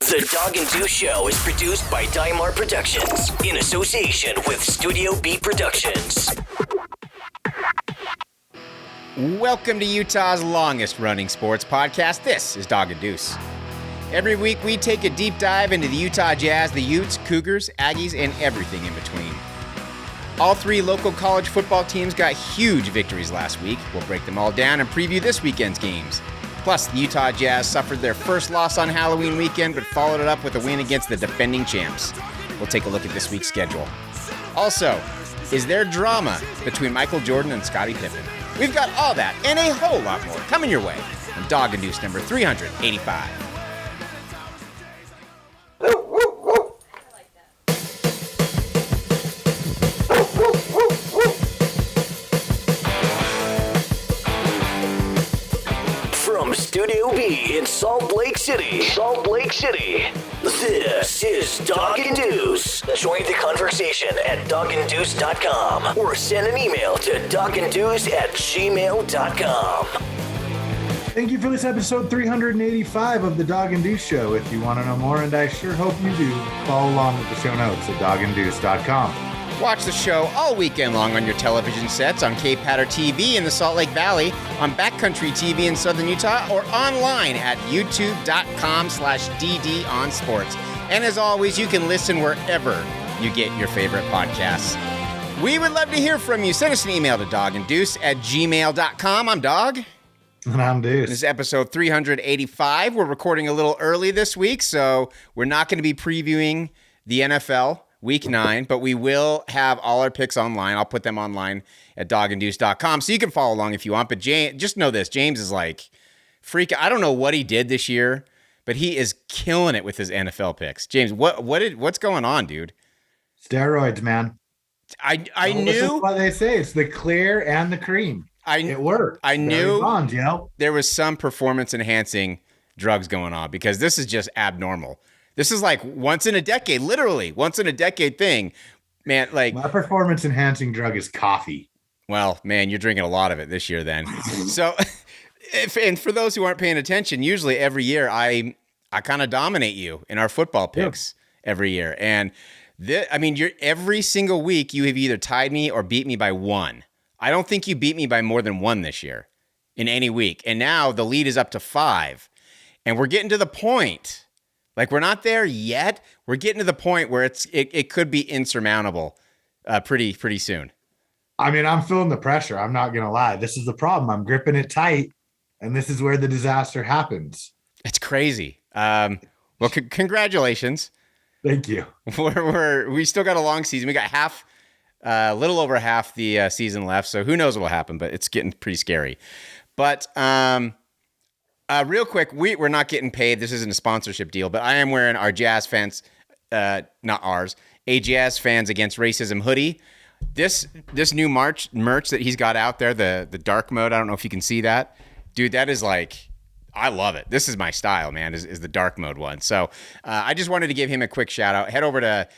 The Dog and Deuce Show is produced by Dymar Productions in association with Studio B Productions. Welcome to Utah's longest-running sports podcast. This is Dog and Deuce. Every week, we take a deep dive into the Utah Jazz, the Utes, Cougars, Aggies, and everything in between. All three local college football teams got huge victories last week. We'll break them all down and preview this weekend's games. Plus, the Utah Jazz suffered their first loss on Halloween weekend, but followed it up with a win against the defending champs. We'll take a look at this week's schedule. Also, is there drama between Michael Jordan and Scottie Pippen? We've got all that and a whole lot more coming your way on Dog and Deuce number 385. From Studio B in Salt Lake City, this is Dog and Deuce. Join the conversation at doganddeuce.com or send an email to doganddeuce@gmail.com. Thank you for this episode 385 of the Dog and Deuce Show. If you want to know more, and I sure hope you do, follow along with the show notes at doganddeuce.com. Watch the show all weekend long on your television sets, on K-Patter TV in the Salt Lake Valley, on Backcountry TV in Southern Utah, or online at youtube.com/ddonsports. And as always, you can listen wherever you get your favorite podcasts. We would love to hear from you. Send us an email to doganddeuce@gmail.com. I'm Dog. And I'm Deuce. This is episode 385. We're recording a little early this week, so we're not going to be previewing the NFL Week 9, but we will have all our picks online. I'll put them online at doganddeuce.com, so you can follow along if you want. But James, just know this, James is like I don't know what he did this year, but he is killing it with his NFL picks. James, what's going on, dude? Steroids, man. I knew. This is what they say. It's the clear and the cream. It worked. I knew Bonds, you know? There was some performance-enhancing drugs going on because this is just abnormal. This is like once in a decade, literally once in a decade thing, man. Like my performance-enhancing drug is coffee. Well, man, you're drinking a lot of it this year, then. So, and for those who aren't paying attention, usually every year I kind of dominate you in our football picks every year, and you're every single week you have either tied me or beat me by one. I don't think you beat me by more than one this year in any week, and now the lead is up to 5, and we're getting to the point. Like, we're not there yet. We're getting to the point where it could be insurmountable pretty soon. I mean, I'm feeling the pressure. I'm not going to lie. This is the problem. I'm gripping it tight, and this is where the disaster happens. It's crazy. Well, congratulations. Thank you. We still got a long season. We got a little over half the season left, so who knows what will happen, but it's getting pretty scary. But real quick, we're not getting paid. This isn't a sponsorship deal, but I am wearing our Jazz fans, not ours, a Jazz Fans Against Racism hoodie. This new merch that he's got out there, the dark mode, I don't know if you can see that. Dude, that is like, I love it. This is my style, man, is the dark mode one. So I just wanted to give him a quick shout out. Head over to,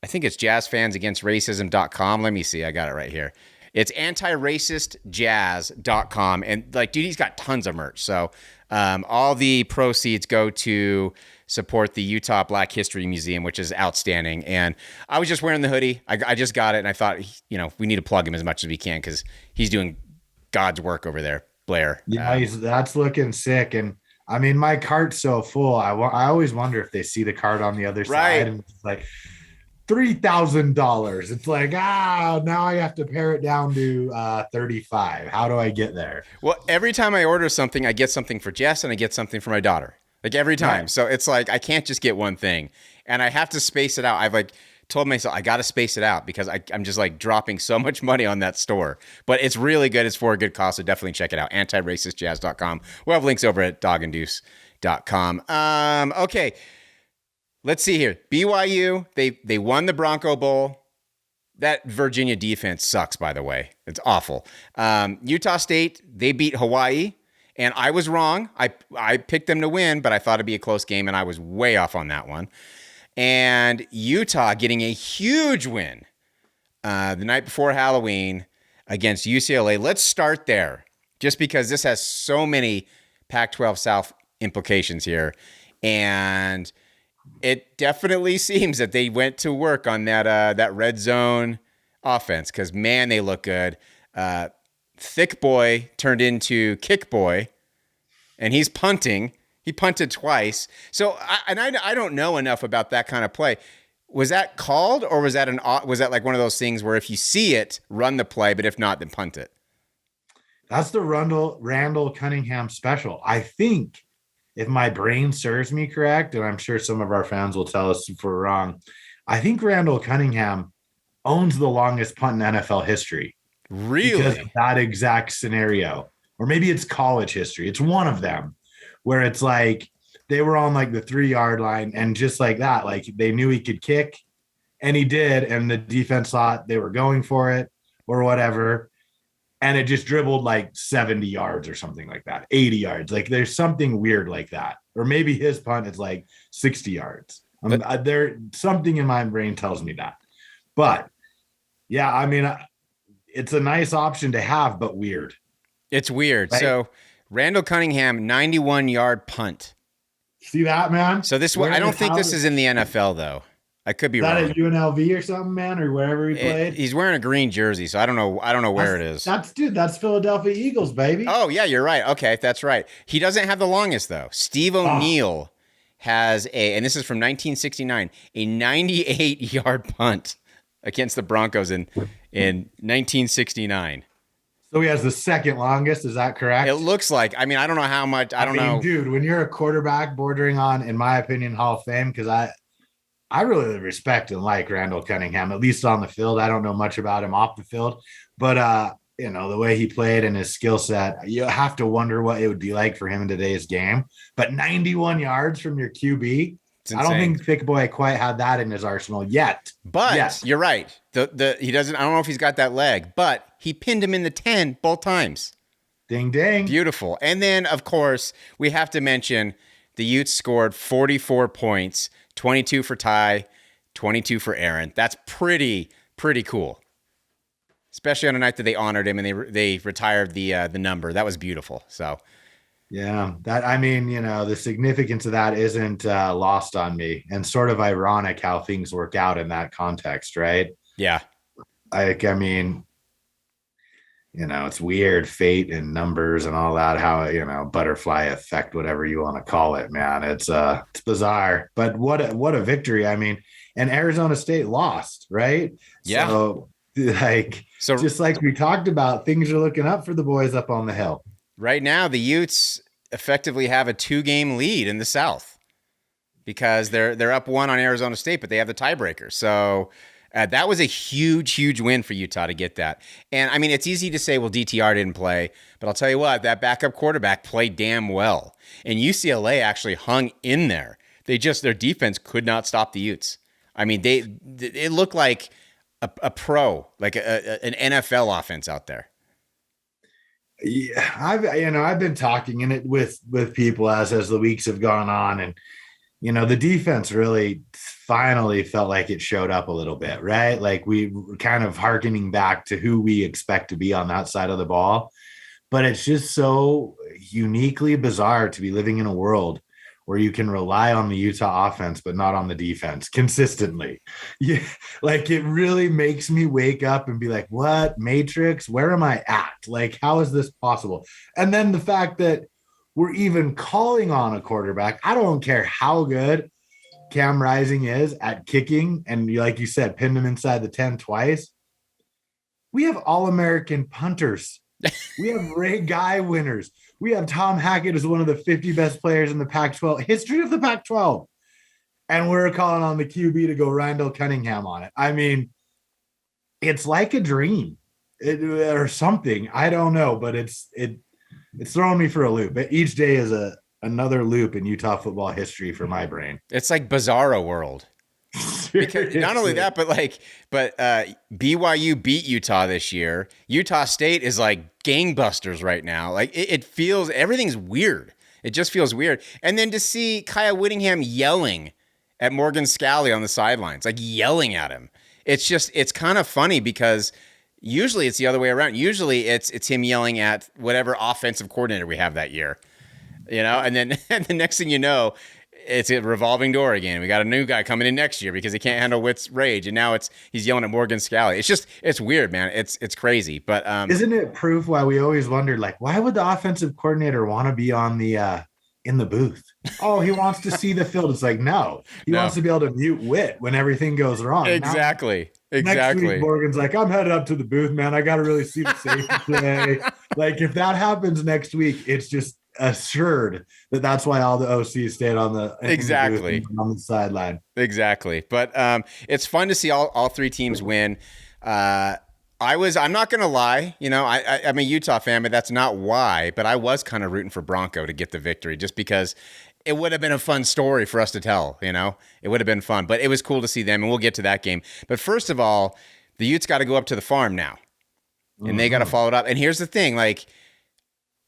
I think it's jazzfansagainstracism.com. Let me see. I got it right here. It's antiracistjazz.com. And like, dude, he's got tons of merch. So all the proceeds go to support the Utah Black History Museum, which is outstanding. And I was just wearing the hoodie. I just got it. And I thought, we need to plug him as much as we can because he's doing God's work over there, Blair. Yeah, that's looking sick. And I mean, my cart's so full. I always wonder if they see the cart on the other side and it's like $3,000. It's like, now I have to pare it down to 35. How do I get there? Well, every time I order something, I get something for Jess and I get something for my daughter. Like every time. Right. So it's like, I can't just get one thing and I have to space it out. I've like told myself I got to space it out because I'm just like dropping so much money on that store, but it's really good. It's for a good cause. So definitely check it out. Antiracistjazz.com. We'll have links over at doganddeuce.com. Okay. Let's see here. BYU, they won the Bronco Bowl. That Virginia defense sucks, by the way. It's awful. Utah State, they beat Hawaii, and I was wrong. I picked them to win, but I thought it'd be a close game, and I was way off on that one. And Utah getting a huge win the night before Halloween against UCLA. Let's start there, just because this has so many Pac-12 South implications here. And It definitely seems that they went to work on that red zone offense because, man, they look good. Thick boy turned into kick boy, and he's punting. He punted twice. So, I don't know enough about that kind of play. Was that called, or was that like one of those things where if you see it, run the play, but if not, then punt it? That's the Randall Cunningham special. I think, if my brain serves me correct, and I'm sure some of our fans will tell us if we're wrong, I think Randall Cunningham owns the longest punt in NFL history. Really? Because of that exact scenario. Or maybe it's college history. It's one of them where it's like they were on like the 3-yard line, and just like that, like they knew he could kick, and he did, and the defense thought they were going for it or whatever, and it just dribbled like 70 yards or something like that, 80 yards. Like there's something weird like that. Or maybe his punt is like 60 yards. There something in my brain tells me that. But yeah, I mean, it's a nice option to have, but weird. It's weird. Right? So Randall Cunningham, 91-yard punt. See that, man? So I don't think this is in the NFL, though. I could be wrong. Is that at UNLV or something, man, or wherever he played? He's wearing a green jersey, so I don't know where it is. That's Philadelphia Eagles, baby. Oh, yeah, you're right. Okay, that's right. He doesn't have the longest, though. Steve O'Neal has and this is from 1969, a 98-yard punt against the Broncos in 1969. So he has the second longest. Is that correct? It looks like. I mean, I don't know how much. I don't know. Dude, when you're a quarterback bordering on, in my opinion, Hall of Fame, because I really respect and like Randall Cunningham, at least on the field. I don't know much about him off the field, but the way he played and his skill set, you have to wonder what it would be like for him in today's game. But 91 yards from your QB, I don't think Thick Boy quite had that in his arsenal yet. But You're right. He doesn't. I don't know if he's got that leg, but he pinned him in the 10 both times. Ding ding. Beautiful. And then, of course, we have to mention the Utes scored 44 points, 22 for Ty, 22 for Aaron. That's pretty cool. Especially on a night that they honored him and they retired the number. That was beautiful. So, yeah, the significance of that isn't lost on me, and sort of ironic how things work out in that context, right? Yeah. It's weird, fate and numbers and all that, how, butterfly effect, whatever you want to call it, man. It's bizarre, but what a victory. I mean, and Arizona State lost, right? Yeah. So just like we talked about, things are looking up for the boys up on the hill. Right now, the Utes effectively have a 2-game lead in the South because they're up 1 on Arizona State, but they have the tiebreaker. So that was a huge win for Utah to get that. And I mean, it's easy to say, well, DTR didn't play, but I'll tell you what, that backup quarterback played damn well. And UCLA actually hung in there. Their defense could not stop the Utes. I mean, it looked like a pro, like an NFL offense out there. Yeah, I've been talking in it with people as the weeks have gone on, and the defense really finally felt like it showed up a little bit, right? Like we were kind of hearkening back to who we expect to be on that side of the ball. But it's just so uniquely bizarre to be living in a world where you can rely on the Utah offense, but not on the defense consistently. Yeah, like it really makes me wake up and be like, what Matrix? Where am I at? Like, how is this possible? And then the fact that we're even calling on a quarterback. I don't care how good Cam Rising is at kicking, and like you said, pinned him inside the 10 twice. We have All-American punters. We have Ray Guy winners. We have Tom Hackett as one of the 50 best players in the Pac-12, history of the Pac-12. And we're calling on the QB to go Randall Cunningham on it. I mean, it's like a dream or something. I don't know, but it's throwing me for a loop. Each day is another loop in Utah football history for my brain. It's like Bizarro World. Because not only that, but BYU beat Utah this year. Utah State is like gangbusters right now. Like it feels, everything's weird. It just feels weird. And then to see Kyle Whittingham yelling at Morgan Scalley on the sidelines, like yelling at him. It's kind of funny because usually it's the other way around. Usually it's him yelling at whatever offensive coordinator we have that year, and then and the next thing you know, It's a revolving door again. We got a new guy coming in next year because he can't handle Witt's rage, and now he's yelling at Morgan Scally. It's weird, man. It's crazy. But isn't it proof why we always wondered, like, why would the offensive coordinator want to be on the in the booth? Oh, he wants to see the field. It's like, no, he wants to be able to mute Witt when everything goes wrong. Exactly. Next week, Morgan's like, I'm headed up to the booth, man. I got to really see the safety play. Like, if that happens next week, it's just assured that's why all the OCs stayed on the on the sideline. Exactly. But it's fun to see all three teams win. I'm not gonna lie, I'm a Utah fan, but that's not why. But I was kind of rooting for Bronco to get the victory, just because it would have been a fun story for us to tell. It would have been fun. But it was cool to see them, and we'll get to that game. But first of all, the Utes got to go up to the farm now, and they got to follow it up. And here's the thing, like,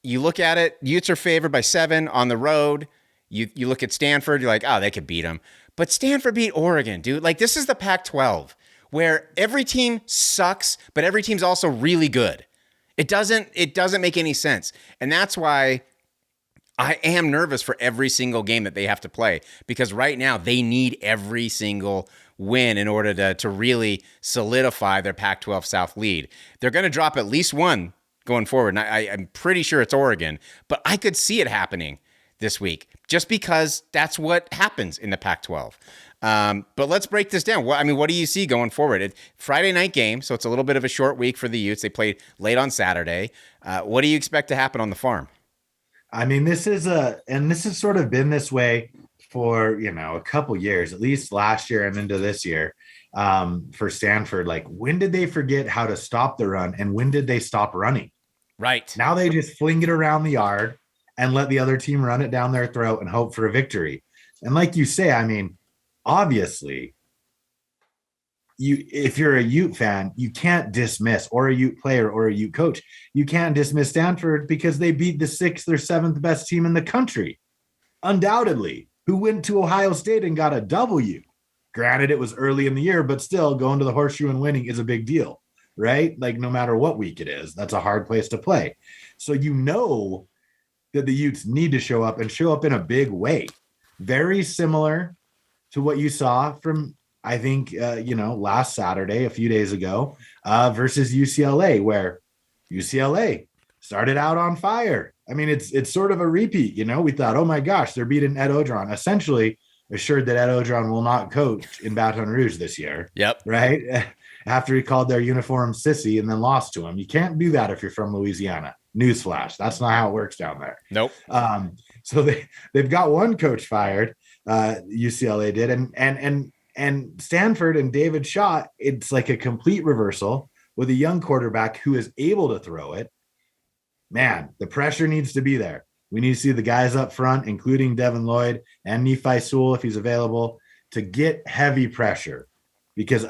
you look at it, Utes are favored by 7 on the road. You look at Stanford, you're like, oh, they could beat them. But Stanford beat Oregon, dude. Like, this is the Pac-12, where every team sucks, but every team's also really good. It doesn't make any sense. And that's why I am nervous for every single game that they have to play, because right now they need every single win in order to really solidify their Pac-12 South lead. They're going to drop at least one going forward. And I'm pretty sure it's Oregon, but I could see it happening this week just because that's what happens in the Pac-12. But let's break this down. What do you see going forward? Friday night game, so it's a little bit of a short week for the Utes. They played late on Saturday. What do you expect to happen on the farm? I mean, this has sort of been this way for, a couple years, at least last year and into this year. For Stanford, like, when did they forget how to stop the run, and when did they stop running? Right. Now they just fling it around the yard and let the other team run it down their throat and hope for a victory. And like you say, I mean, obviously, if you're a Ute fan, you can't dismiss, or a Ute player or a Ute coach, you can't dismiss Stanford because they beat the 6th or 7th best team in the country, undoubtedly, who went to Ohio State and got a W. Granted, it was early in the year, but still, going to the Horseshoe and winning is a big deal, right? Like, no matter what week it is, that's a hard place to play. So that the Utes need to show up, and show up in a big way. Very similar to what you saw from, I think, last Saturday, a few days ago, versus UCLA, where UCLA started out on fire. I mean, it's sort of a repeat. We thought, oh my gosh, they're beating Ed Odron, essentially assured that Ed Odron will not coach in Baton Rouge this year. Yep. Right? After he called their uniform sissy and then lost to him. You can't do that if you're from Louisiana. Newsflash. That's not how it works down there. Nope. So they've got one coach fired, UCLA did, and Stanford and David Shaw, it's like a complete reversal with a young quarterback who is able to throw it. Man, the pressure needs to be there. We need to see the guys up front, including Devin Lloyd and Nephi Sewell, if he's available, to get heavy pressure. Because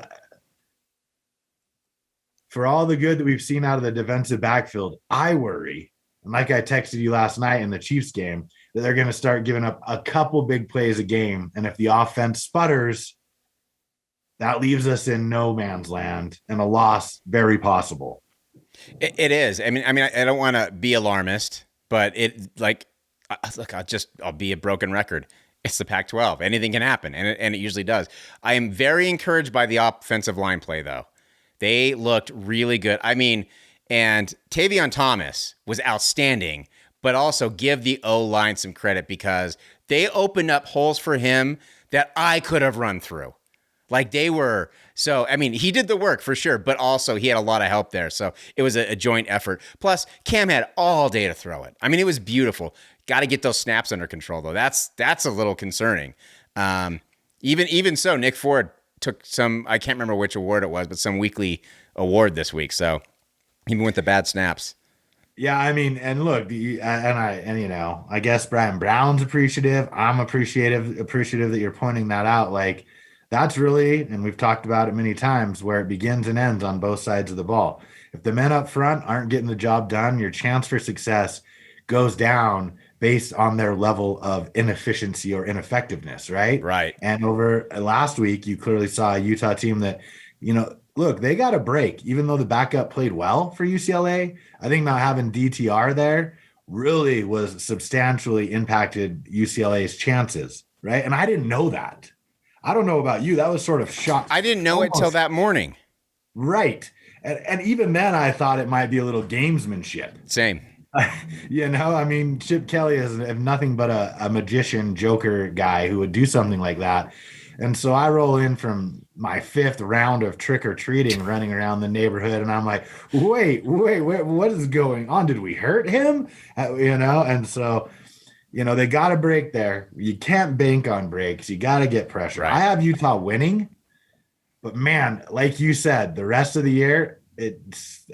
for all the good that we've seen out of the defensive backfield, I worry, and like I texted you last night in the Chiefs game, that they're going to start giving up a couple big plays a game. And if the offense sputters, that leaves us in no man's land, and a loss very possible. It is. I mean, I don't want to be alarmist, but I'll be a broken record. It's the Pac-12. Anything can happen, and it usually does. I am very encouraged by the offensive line play, though. They looked really good. I mean, and Tavion Thomas was outstanding, but also give the O-line some credit, because they opened up holes for him that I could have run through. Like, they were, so, I mean, he did the work for sure, but also he had a lot of help there. So it was a joint effort. Plus, Cam had all day to throw it. I mean, it was beautiful. Got to get those snaps under control, though. That's a little concerning. Even so, Nick Ford took some, I can't remember which award it was, but some weekly award this week. So even with the bad snaps. Yeah, I mean, and look, I guess Brian Brown's appreciative. I'm appreciative that you're pointing that out. Like, that's really, and we've talked about it many times, where it begins and ends on both sides of the ball. If the men up front aren't getting the job done, your chance for success goes down based on their level of inefficiency or ineffectiveness, right? Right. And over last week, you clearly saw a Utah team that, look, they got a break, even though the backup played well for UCLA. I think not having DTR there really was substantially impacted UCLA's chances right? And I didn't know that. I don't know about you. That was sort of shock. I didn't know it till that morning. Right. And even then, I thought it might be a little gamesmanship. Same. I mean, Chip Kelly is nothing but a magician joker guy who would do something like that. And so I roll in from my 5th round of trick-or-treating running around the neighborhood. And I'm like, wait, what is going on? Did we hurt him? And so, they got a break there. You can't bank on breaks. You got to get pressure. Right. I have Utah winning, but man, like you said, the rest of the year,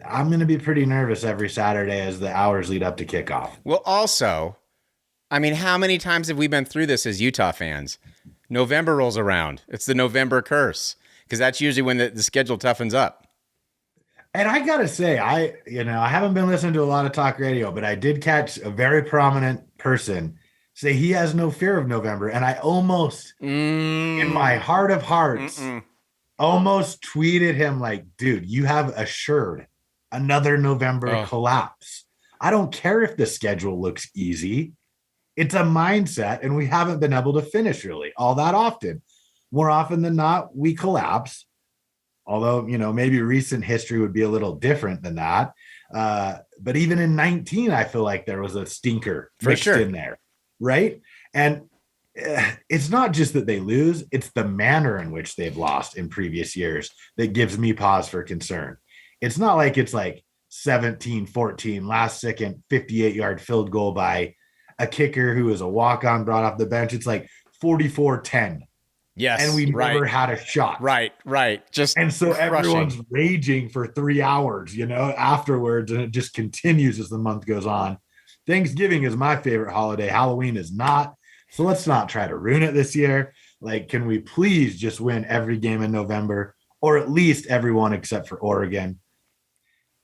I'm going to be pretty nervous every Saturday as the hours lead up to kickoff. Well, also, I mean, how many times have we been through this as Utah fans? November rolls around. It's the November curse, because that's usually when the schedule toughens up. And I got to say, I haven't been listening to a lot of talk radio, but I did catch a very prominent person say he has no fear of November. And I almost, in my heart of hearts, almost tweeted him like, dude, you have assured another November collapse. I don't care if the schedule looks easy. It's a mindset, and we haven't been able to finish really all that often. More often than not, we collapse. Although, maybe recent history would be a little different than that. But even in 19, I feel like there was a stinker mixed in there, right? And it's not just that they lose, it's the manner in which they've lost in previous years that gives me pause for concern. It's not like it's like 17-14, last second 58-yard field goal by a kicker who is a walk-on brought off the bench. It's like 44-10. Yes. And we never had a shot. Right. And so everyone's raging for 3 hours, afterwards, and it just continues as the month goes on. Thanksgiving is my favorite holiday. Halloween is not. So let's not try to ruin it this year. Like, can we please just win every game in November, or at least everyone except for Oregon?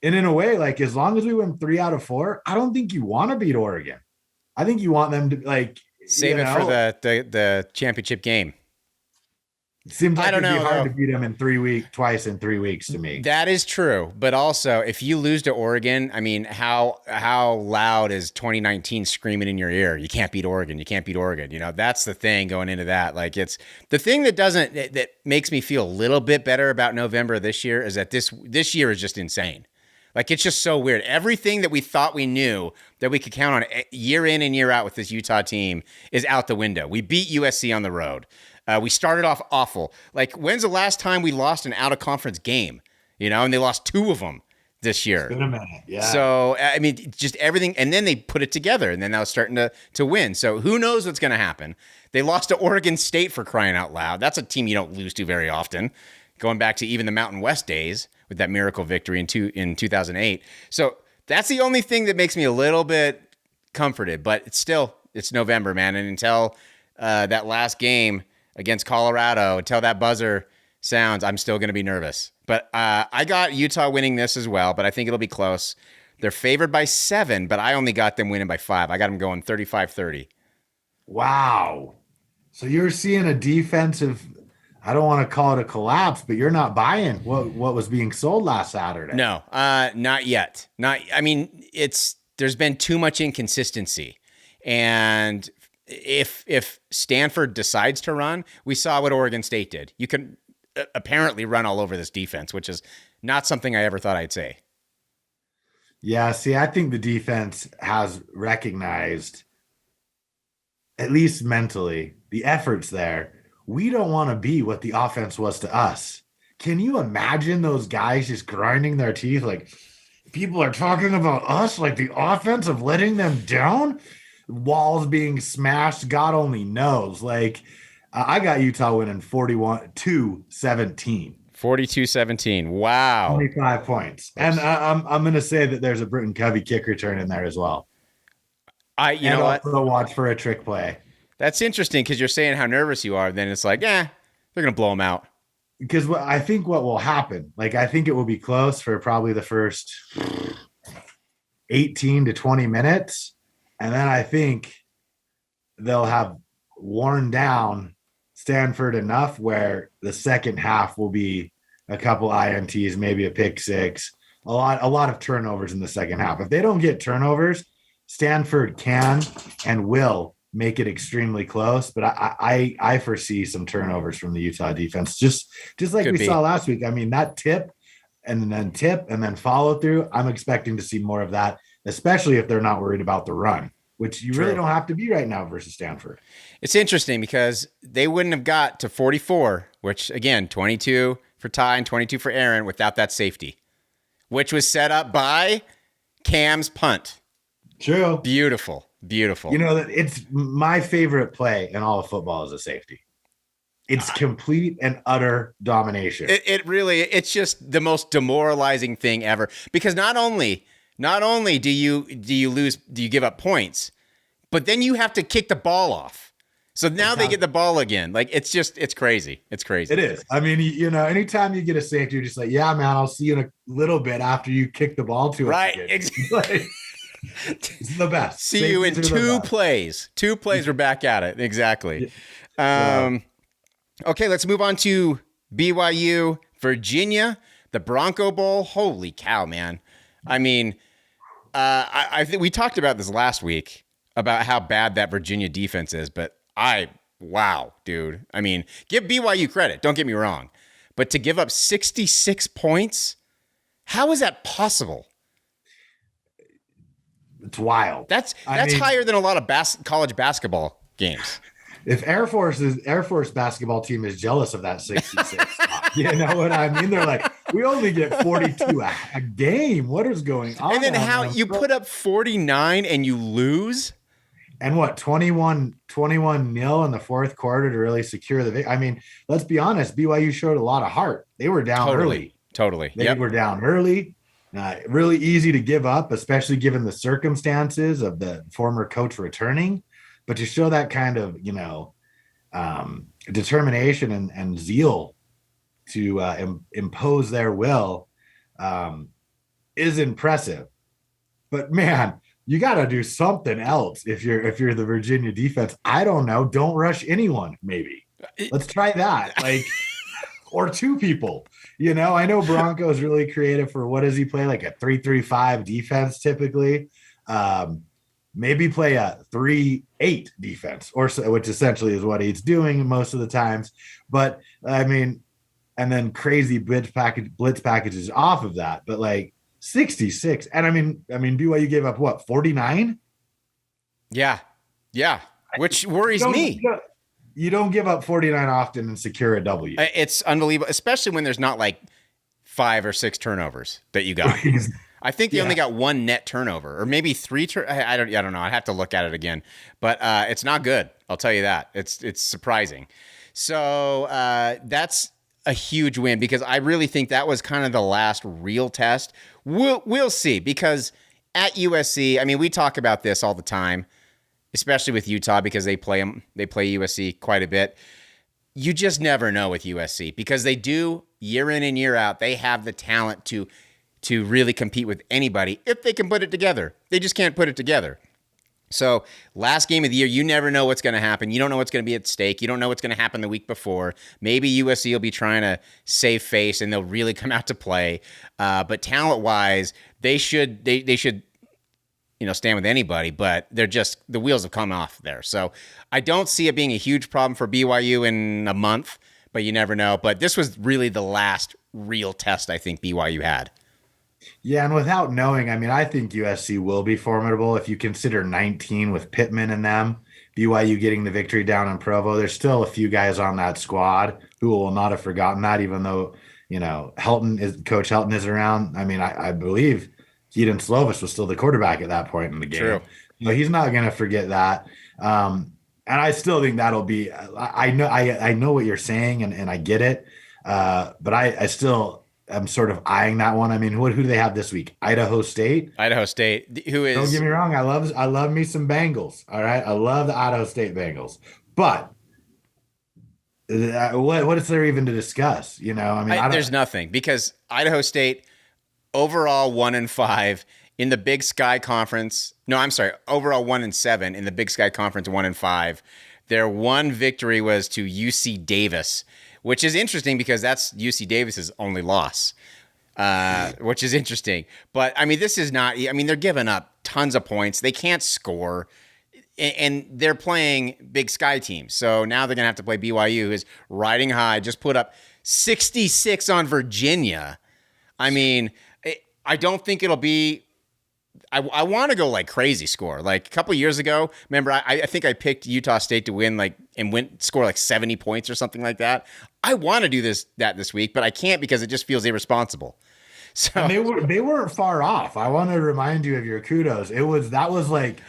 And in a way, like, as long as we win 3 out of 4, I don't think you want to beat Oregon. I think you want them to save it for the championship game. It seems like it'd be hard to beat them twice in 3 weeks to me. That is true. But also, if you lose to Oregon, I mean, how loud is 2019 screaming in your ear? You can't beat Oregon. You can't beat Oregon. That's the thing going into that. Like, it's the thing that makes me feel a little bit better about November this year is that this year is just insane. Like, it's just so weird. Everything that we thought we knew that we could count on year in and year out with this Utah team is out the window. We beat USC on the road. We started off awful. Like, when's the last time we lost an out-of-conference game? And they lost 2 of them this year. It's been a minute, yeah. So, I mean, just everything. And then they put it together, and then now it's starting to win. So who knows what's going to happen? They lost to Oregon State, for crying out loud. That's a team you don't lose to very often, going back to even the Mountain West days with that miracle victory in 2008. So that's the only thing that makes me a little bit comforted. But it's November, man. And until that last game against Colorado, until that buzzer sounds, I'm still going to be nervous. But I got Utah winning this as well, but I think it'll be close. They're favored by 7, but I only got them winning by 5. I got them going 35-30. Wow. So you're seeing a defensive, I don't want to call it a collapse, but you're not buying what was being sold last Saturday. No, not yet. There's been too much inconsistency. And if Stanford decides to run, we saw what Oregon State did. You can apparently run all over this defense, which is not something I ever thought I'd say. Yeah, see, I think the defense has recognized, at least mentally, the efforts there. We don't want to be what the offense was to us. Can you imagine those guys just grinding their teeth? Like, people are talking about us, like the offense of letting them down, walls being smashed. God only knows. Like, I got Utah winning 41-17. 42-17. Wow. 25 points. And I'm going to say that there's a Britton Covey kick return in there as well. You know what? Also watch for a trick play. That's interesting because you're saying how nervous you are. Then it's like, they're going to blow them out. Because I think what will happen, like, I think it will be close for probably the first 18 to 20 minutes. And then I think they'll have worn down Stanford enough where the second half will be a couple INTs, maybe a pick six, a lot of turnovers in the second half. If they don't get turnovers, Stanford can and will make it extremely close. But I foresee some turnovers from the Utah defense, just like we saw last week. I mean, that tip and then follow through. I'm expecting to see more of that, especially if they're not worried about the run, which you really don't have to be right now versus Stanford. It's interesting because they wouldn't have got to 44, which again, 22 for Ty and 22 for Aaron without that safety, which was set up by Cam's punt. True. Beautiful. You know, it's my favorite play in all of football is a safety. It's complete and utter domination. It really, it's just the most demoralizing thing ever, because not only do you give up points, but then you have to kick the ball off. So now they get the ball again. Like, it's crazy. It's crazy. It is. I mean, you know, anytime you get a safety, you're just like, yeah, man, I'll see you in a little bit after you kick the ball to it. Right. Exactly. It's the best. See Safeties you in two plays. Two plays, we're back at it. Exactly. Okay, let's move on to BYU, Virginia, the Bronco Bowl. Holy cow, man. I mean, I think we talked about this last week about how bad that Virginia defense is, but wow, dude. I mean, give BYU credit. Don't get me wrong. But to give up 66 points, how is that possible? It's wild. That's higher than a lot of college basketball games. If Air Force basketball team is jealous of that 66, you know what I mean? They're like, we only get 42 a game. What is going on? And then how you put up 49 and you lose? And what, 21-0 in the fourth quarter to really secure the victory? I mean, let's be honest, BYU showed a lot of heart. They were down early. Totally. They were down early. Really easy to give up, especially given the circumstances of the former coach returning. But to show that kind of, you know, determination and zeal to impose their will is impressive. But man, you got to do something else if you're the Virginia defense. I don't know. Don't rush anyone. Maybe let's try that. Like, or two people. You know, I know Bronco is really creative for what does he play, like a 3-3-5 defense typically. Maybe play a 3-8 defense, which essentially is what he's doing most of the times. But I mean, and then crazy blitz packages off of that. But like 66, and I mean, BYU gave up what, 49? Yeah, which worries me. You don't give up 49 often and secure a W. It's unbelievable, especially when there's not like 5 or 6 turnovers that you got. I think they only got 1 net turnover, or maybe 3. I don't know. I'd have to look at it again, but it's not good. I'll tell you that. It's surprising. So that's a huge win, because I really think that was kind of the last real test. We'll see, because at USC, I mean, we talk about this all the time, especially with Utah, because they play USC quite a bit. You just never know with USC, because they do year in and year out. They have the talent to really compete with anybody if they can put it together. They just can't put it together. So last game of the year, you never know what's going to happen. You don't know what's going to be at stake. You don't know what's going to happen the week before. Maybe USC will be trying to save face and they'll really come out to play. But talent-wise, they should stand with anybody, but the wheels have come off there. So I don't see it being a huge problem for BYU in a month, but you never know. But this was really the last real test I think BYU had. Yeah, and without knowing, I mean, I think USC will be formidable if you consider 19 with Pittman and them. BYU getting the victory down in Provo. There's still a few guys on that squad who will not have forgotten that, even though, you know, Coach Helton is around. I mean, I believe Keaton Slovis was still the quarterback at that point in the game. True. So he's not going to forget that. And I still think that'll be. I know what you're saying, and I get it. But I still. I'm sort of eyeing that one. I mean, who do they have this week? Idaho State. Who is? Don't get me wrong. I love me some Bengals. All right, I love the Idaho State Bengals. But what is there even to discuss? You know, I mean, there's nothing, because Idaho State overall 1-5 in the Big Sky Conference. No, I'm sorry, overall 1-7 in the Big Sky Conference, 1-5. Their one victory was to UC Davis, which is interesting because that's UC Davis's only loss, which is interesting. But, I mean, this is not – I mean, they're giving up tons of points. They can't score. and they're playing Big Sky teams. So now they're going to have to play BYU, who's riding high, just put up 66 on Virginia. I mean, I don't think it'll be – I want to go like crazy score. Like a couple years ago, remember, I think I picked Utah State to win score like 70 points or something like that. I want to do that this week, but I can't because it just feels irresponsible. So and they weren't far off. I want to remind you of your kudos. I was like,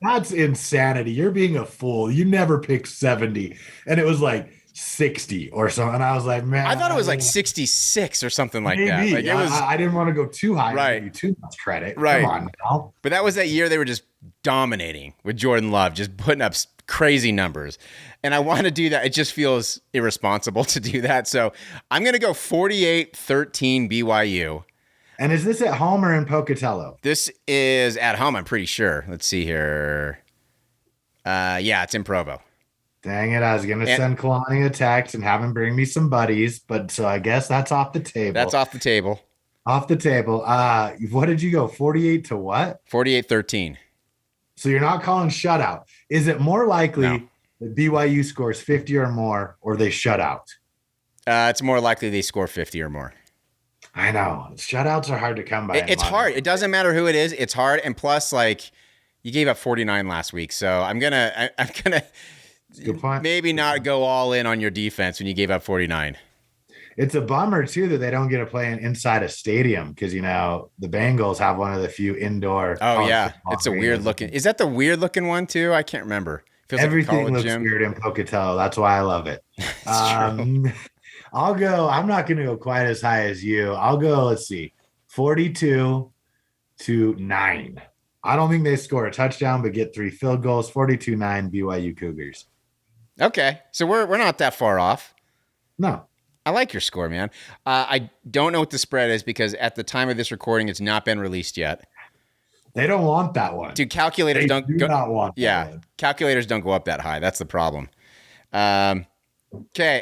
that's insanity. You're being a fool. You never picked 70. And it was like 60 or something. And I was like, man, I thought it was like 66 or something like that. Like it was, I didn't want to go too high. Right. And give you too much credit. Right. Come on now. But that was that year they were just dominating with Jordan Love, just putting up crazy numbers. And I want to do that. It just feels irresponsible to do that. So I'm going to go 48-13 BYU. And is this at home or in Pocatello? This is at home, I'm pretty sure. Let's see here. Yeah, it's in Provo. Dang it. I was going to send Kalani a text and have him bring me some buddies. But so I guess that's off the table. That's off the table. Off the table. What did you go? 48 to what? 48-13. So you're not calling shutout. Is it more likely that BYU scores 50 or more or they shut out? It's more likely they score 50 or more. I know. Shutouts are hard to come by. It's hard. It doesn't matter who it is. It's hard. And plus, like, you gave up 49 last week. So I'm gonna good point. Maybe not go all in on your defense when you gave up 49. It's a bummer, too, that they don't get to play inside a stadium because, the Bengals have one of the few indoor. Oh, yeah. It's a weird looking. Is that the weird looking one, too? I can't remember. Feels Everything like looks gym. weird in Pocatello. That's why I love it. I'll go. I'm not going to go quite as high as you. I'll go, let's see, 42-9. I don't think they score a touchdown, but get 3 field goals. 42-9 BYU Cougars. Okay. So we're not that far off. No. I like your score, man. I don't know what the spread is because at the time of this recording, it's not been released yet. They don't want that one. Dude, calculators do not want that one. Calculators don't go up that high. That's the problem. Okay,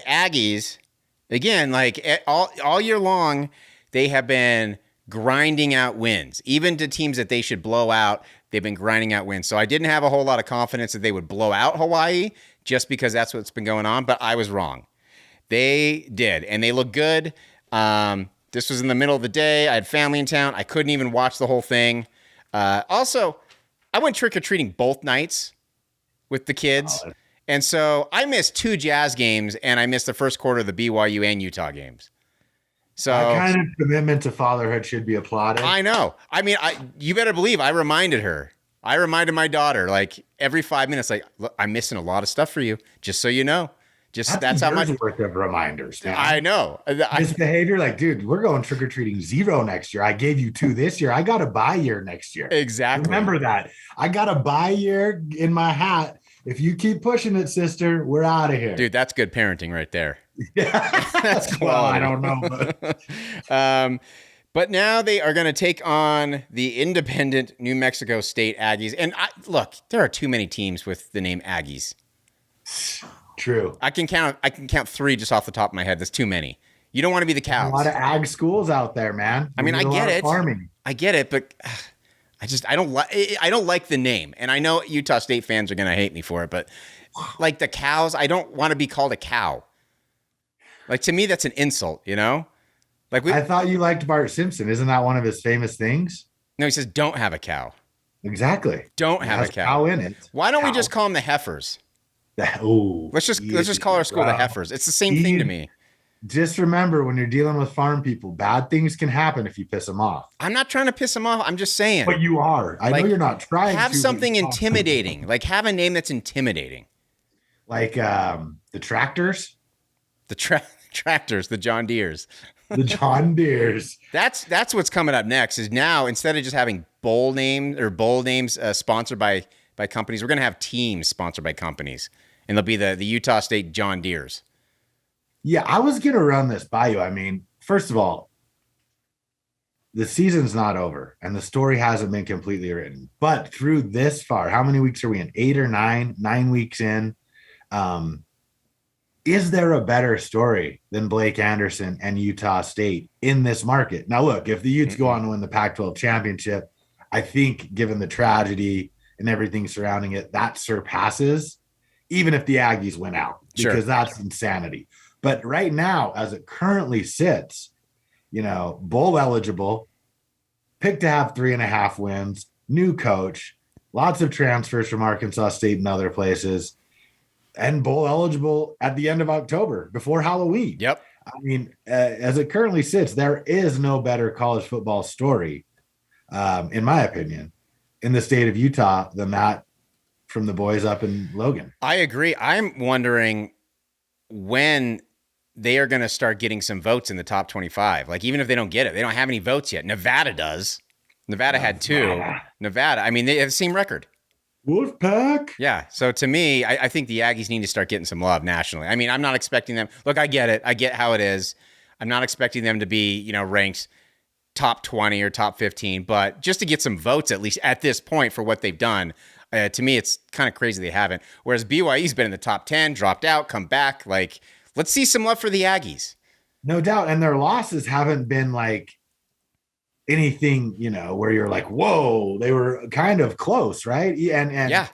Aggies, again, like all year long, they have been grinding out wins. Even to teams that they should blow out, they've been grinding out wins. So I didn't have a whole lot of confidence that they would blow out Hawaii just because that's what's been going on, but I was wrong. They did, and they look good. This was in the middle of the day. I had family in town. I couldn't even watch the whole thing. Also, I went trick-or-treating both nights with the kids. And so I missed 2 Jazz games, and I missed the first quarter of the BYU and Utah games. So that kind of commitment to fatherhood should be applauded. I know. I mean, you better believe I reminded her. I reminded my daughter, like, every 5 minutes, like, look, I'm missing a lot of stuff for you, just so you know. That's how much worth of reminders. Man. I know. Misbehavior, like, dude, we're going trick or treating 0 next year. I gave you 2 this year. I got a bye year next year. Exactly. Remember that. I got a bye year in my hat. If you keep pushing it, sister, we're out of here. Dude, that's good parenting right there. Yeah, that's quality. Well, I don't know. But now they are going to take on the independent New Mexico State Aggies. And look, there are too many teams with the name Aggies. True. I can count 3 just off the top of my head. That's too many. You don't want to be the Cows. A lot of ag schools out there, man. I mean, I get it. Farming. I get it, but I don't like the name. And I know Utah State fans are going to hate me for it, but like the Cows, I don't want to be called a cow. Like, to me, that's an insult, you know? Like I thought you liked Bart Simpson. Isn't that one of his famous things? No, he says, don't have a cow. Exactly. Don't have a cow in it. Why don't we just call them the Heifers? Let's just call our school the Heifers. It's the same thing to me. Just remember, when you're dealing with farm people, bad things can happen if you piss them off. I'm not trying to piss them off. I'm just saying. But you are. I know you're not trying to. Have something intimidating. Like, have a name that's intimidating. Like the Tractors? The Tractors, the John Deeres. The John Deeres. That's what's coming up next. Is now, instead of just having bowl names sponsored by companies, we're going to have teams sponsored by companies, and they'll be the Utah State John Deeres. Yeah, I was going to run this by you. I mean, first of all, the season's not over, and the story hasn't been completely written. But through this far, how many weeks are we in? 8 or 9? 9 weeks in. Is there a better story than Blake Anderson and Utah State in this market? Now, look, if the Utes go on to win the Pac-12 championship, I think given the tragedy and everything surrounding it, that surpasses even if the Aggies went out, because that's insanity. But right now, as it currently sits, bowl eligible, picked to have 3.5 wins, new coach, lots of transfers from Arkansas State and other places, and bowl eligible at the end of October before Halloween. Yep. I mean, as it currently sits, there is no better college football story, in my opinion, in the state of Utah than that from the boys up in Logan. I agree. I'm wondering when they are going to start getting some votes in the top 25. Like, even if they don't get it, they don't have any votes yet. Nevada does. Nevada had 2. Nevada, I mean, they have the same record. Wolfpack. Yeah. So to me, I think the Aggies need to start getting some love nationally. I mean, I'm not expecting them. Look, I get it. I get how it is. I'm not expecting them to be, ranked top 20 or top 15, but just to get some votes, at least at this point, for what they've done, to me, it's kind of crazy they haven't. Whereas BYU's been in the top 10, dropped out, come back. Like, let's see some love for the Aggies. No doubt. And their losses haven't been like anything, where you're like, whoa, they were kind of close, right? And yeah,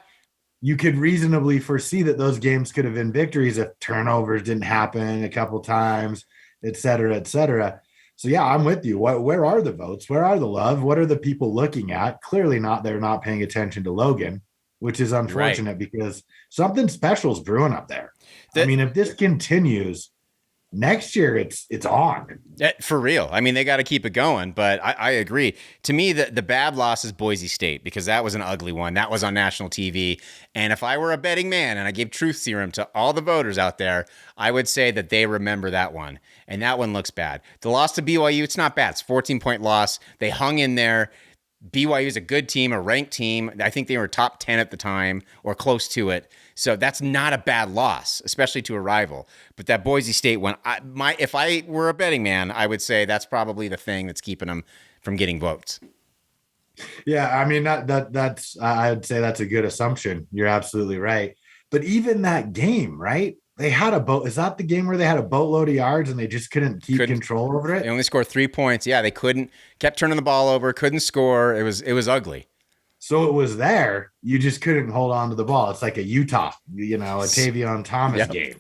you could reasonably foresee that those games could have been victories if turnovers didn't happen a couple times, et cetera, et cetera. So yeah, I'm with you. Where are the votes? Where are the love? What are the people looking at? Clearly they're not paying attention to Logan, which is unfortunate because something special is brewing up there. I mean, if this continues next year, it's on. For real. I mean, they got to keep it going, but I agree. To me, the bad loss is Boise State, because that was an ugly one. That was on national TV. And if I were a betting man and I gave truth serum to all the voters out there, I would say that they remember that one. And that one looks bad. The loss to BYU, it's not bad. It's a 14-point loss. They hung in there. BYU is a good team, a ranked team. I think they were top 10 at the time or close to it. So that's not a bad loss, especially to a rival. But that Boise State one, if I were a betting man, I would say that's probably the thing that's keeping them from getting votes. Yeah, I mean, that's I'd say that's a good assumption. You're absolutely right. But even that game, right? They had a boat. Is that the game where they had a boatload of yards and they just couldn't keep control over it? They only scored 3 points. Yeah, they kept turning the ball over, couldn't score. It was ugly. So it was there. You just couldn't hold on to the ball. It's like a Utah, a Tavion Thomas game.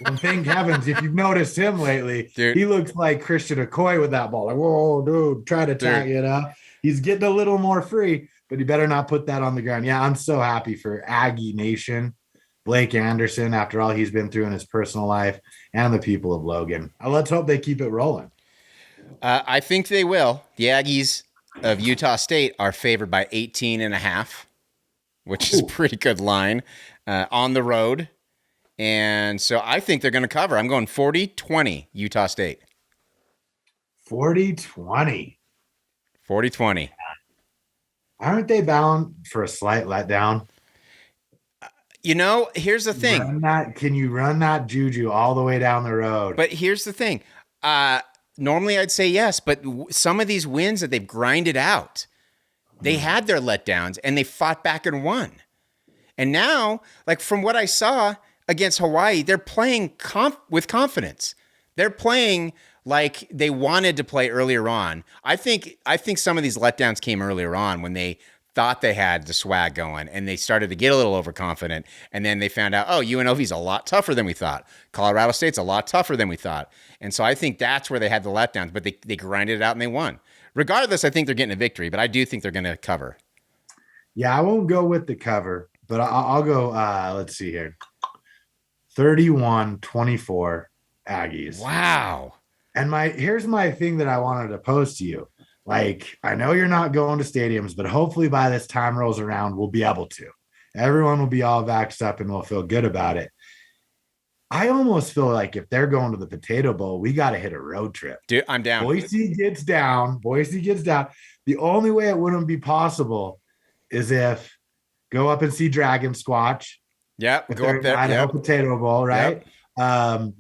Well, thank heavens, if you've noticed him lately, dude, he looks like Christian Okoye with that ball. Like, whoa, dude, try to tag it up. He's getting a little more free, but he better not put that on the ground. Yeah, I'm so happy for Aggie Nation. Blake Anderson, after all he's been through in his personal life, and the people of Logan. Let's hope they keep it rolling. I think they will. The Aggies of Utah State are favored by 18.5, which is a pretty good line on the road. And so I think they're going to cover. I'm going 40-20 Utah State. 40-20. 40-20. Aren't they bound for a slight letdown? Here's the thing. Can you run that juju all the way down the road? But here's the thing. Normally I'd say yes, but some of these wins that they've grinded out, they had their letdowns and they fought back and won. And now, like from what I saw against Hawaii, they're playing with confidence. They're playing like they wanted to play earlier on. I think some of these letdowns came earlier on when they thought they had the swag going and they started to get a little overconfident, and then they found out, UNLV's a lot tougher than we thought. Colorado State's a lot tougher than we thought. And so I think that's where they had the letdowns, but they grinded it out and they won. Regardless, I think they're getting a victory, but I do think they're going to cover. Yeah, I won't go with the cover, but I'll go, let's see here. 31-24 Aggies. Wow. And here's my thing that I wanted to pose to you. Like, I know you're not going to stadiums, but hopefully by this time rolls around, we'll be able to. Everyone will be all vaxxed up and we'll feel good about it. I almost feel like if they're going to the Potato Bowl, we got to hit a road trip. Dude, I'm down. Boise gets down. The only way it wouldn't be possible is if go up and see Dragon Squatch. Yep, go up there. Idaho Potato Bowl, right? Yep.